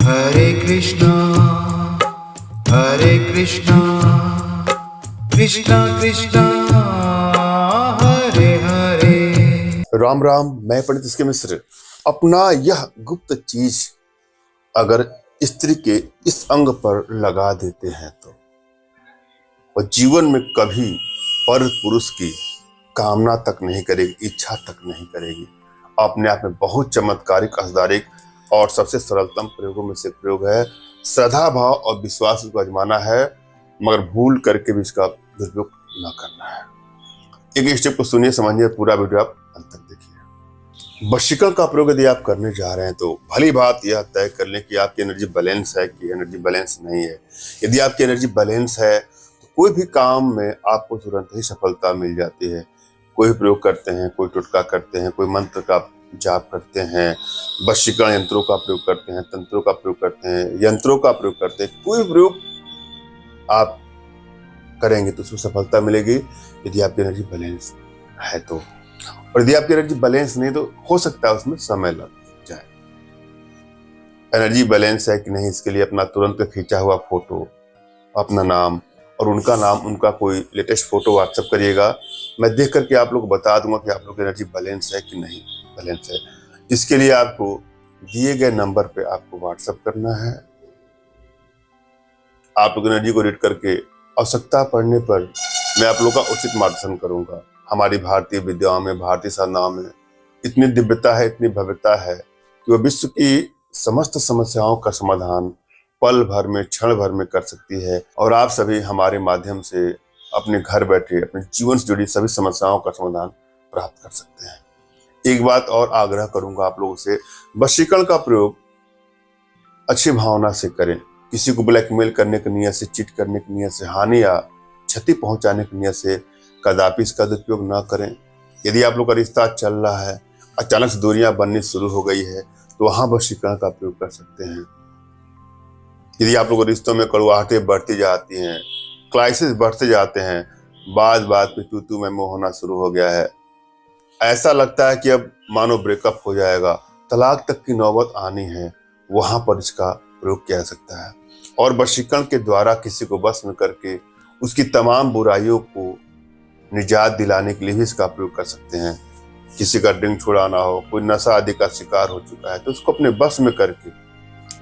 हरे कृष्णा कृष्णा कृष्णा हरे हरे। राम राम। मैं पंडित इसके मिश्र। अपना यह गुप्त चीज अगर स्त्री के इस अंग पर लगा देते हैं तो वह जीवन में कभी पर पुरुष की कामना तक नहीं करेगी, इच्छा तक नहीं करेगी। अपने आप में बहुत चमत्कारिक, असदारिक और सबसे सरलतम प्रयोगों में से प्रयोग है। श्रद्धा भाव और विश्वास को आजमाना है, मगर भूल करके भी इसका दुरुपयोग न करना है। एक स्टेप को सुनिए, समझिए, पूरा वीडियो आप अंत तक देखिए। वशीकरण का प्रयोग यदि आप करने जा रहे हैं तो भली बात यह तय कर लें कि आपकी एनर्जी बैलेंस है कि एनर्जी बैलेंस नहीं है। यदि आपकी एनर्जी बैलेंस है तो कोई भी काम में आपको तुरंत ही सफलता मिल जाती है। कोई प्रयोग करते हैं, कोई टुटका करते हैं, कोई मंत्र का जाप करते हैं, वशीकरण यंत्रों का प्रयोग करते हैं, तंत्रों का प्रयोग करते हैं, यंत्रों का प्रयोग करते हैं, कोई प्रयोग आप करेंगे तो उसमें सफलता मिलेगी यदि आपकी एनर्जी बैलेंस है तो। और यदि आपकी एनर्जी बैलेंस नहीं तो हो सकता है उसमें समय लग जाए। एनर्जी बैलेंस है कि नहीं, इसके लिए अपना तुरंत खींचा हुआ फोटो, अपना नाम और उनका नाम, उनका कोई लेटेस्ट फोटो व्हाट्सएप करिएगा। मैं देख करके आप लोग को बता दूंगा कि आप लोग की एनर्जी बैलेंस है कि नहीं बैलेंस है। इसके लिए आपको दिए गए नंबर पे आपको व्हाट्सएप करना है। आप लोग एनर्जी को रीड करके आवश्यकता पड़ने पर मैं आप लोग का उचित मार्गदर्शन करूंगा। हमारी भारतीय विद्याओं में, भारतीय साधनाओं में इतनी दिव्यता है, इतनी भव्यता है कि वह विश्व की समस्त समस्याओं का समाधान पल भर में, क्षण भर में कर सकती है। और आप सभी हमारे माध्यम से अपने घर बैठे अपने जीवन से जुड़ी सभी समस्याओं का समाधान प्राप्त कर सकते हैं। एक बात और आग्रह करूंगा आप लोगों से, वशीकरण का प्रयोग अच्छी भावना से करें। किसी को ब्लैकमेल करने की नियत से, चीट करने की नियत से, हानि या क्षति पहुंचाने की नियत से कदापि इसका दुरुपयोग न करें। यदि आप लोग का रिश्ता चल रहा है, अचानक से दूरियां बननी शुरू हो गई है, तो वहां वशीकरण का प्रयोग कर सकते हैं। यदि आप लोग रिश्तों में कड़वाहटें बढ़ती जाती हैं, क्राइसिस बढ़ते जाते हैं, बात बात पे तू मैं मोह होना शुरू हो गया है, ऐसा लगता है कि अब मानो ब्रेकअप हो जाएगा, तलाक तक की नौबत आनी है, वहां पर इसका प्रयोग किया जा सकता है। और वशीकरण के द्वारा किसी को वश में करके उसकी तमाम बुराइयों को निजात दिलाने के लिए भी इसका प्रयोग कर सकते हैं। किसी का ड्रिंक छुड़ाना हो, कोई नशा आदि का शिकार हो चुका है, तो उसको अपने बस में करके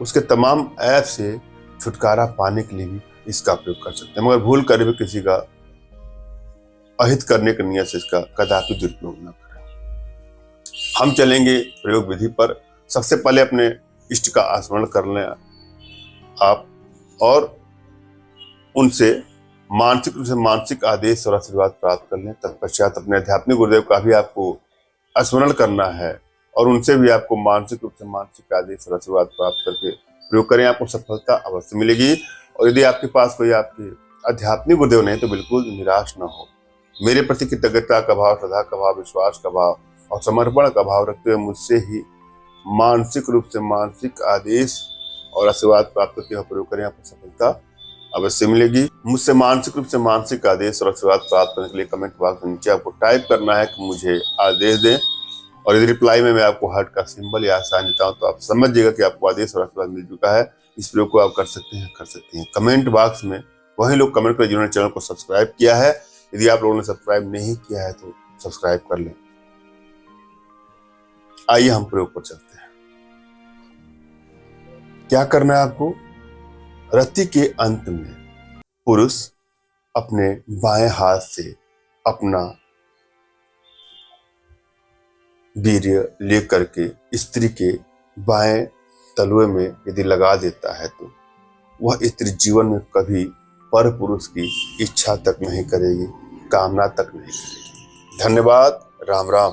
उसके तमाम ऐप से छुटकारा पाने के लिए भी इसका प्रयोग कर सकते हैं। मगर भूल कर भी किसी का अहित करने की नियत से इसका कदापि दुरुपयोग न करें। हम चलेंगे प्रयोग विधि पर। सबसे पहले अपने इष्ट का स्मरण कर लें आप, और उनसे मानसिक रूप से मानसिक आदेश और आशीर्वाद प्राप्त कर लें। तत्पश्चात अपने आध्यात्मिक गुरुदेव का भी आपको स्मरण करना है और उनसे भी आपको मानसिक रूप से मानसिक आदेश और आशीर्वाद प्राप्त करके प्रयोग करें। आपको सफलता अवश्य मिलेगी। और यदि आपके पास कोई आपके आध्यात्मिक गुरुदेव नहीं तो बिल्कुल निराश न हो। मेरे प्रति कृतज्ञता का भाव, श्रद्धा का भाव, विश्वास का भाव और समर्पण का भाव रखते हुए मुझसे ही मानसिक रूप से मानसिक आदेश और आशीर्वाद प्राप्त करके प्रयोग करें। आपको सफलता अवश्य मिलेगी। मुझसे मानसिक रूप से मानसिक आदेश और आशीर्वाद प्राप्त करने के लिए कमेंट बॉक्स में नीचे आपको टाइप करना है कि मुझे आदेश दें। और यदि रिप्लाई में मैं आपको हार्ट का सिंबल या साइन देता हूं तो आप समझिएगा कि आपको आदेश और आशीर्वाद मिल चुका है। इस प्रयोग को आप कर सकते हैं। कमेंट बॉक्स में वही लोग कमेंट करें जिन्होंने चैनल को सब्सक्राइब किया है। यदि आप लोगों ने सब्सक्राइब नहीं किया है तो सब्सक्राइब कर लें। आइए हम प्रयोग पर चलते हैं। क्या करना है आपको? रति के अंत में पुरुष अपने बाएं हाथ से अपना वीर्य लेकर के स्त्री के बाएं तलवे में यदि लगा देता है तो वह स्त्री जीवन में कभी पर पुरुष की इच्छा तक नहीं करेगी, कामना तक नहीं करेगी। धन्यवाद। राम राम।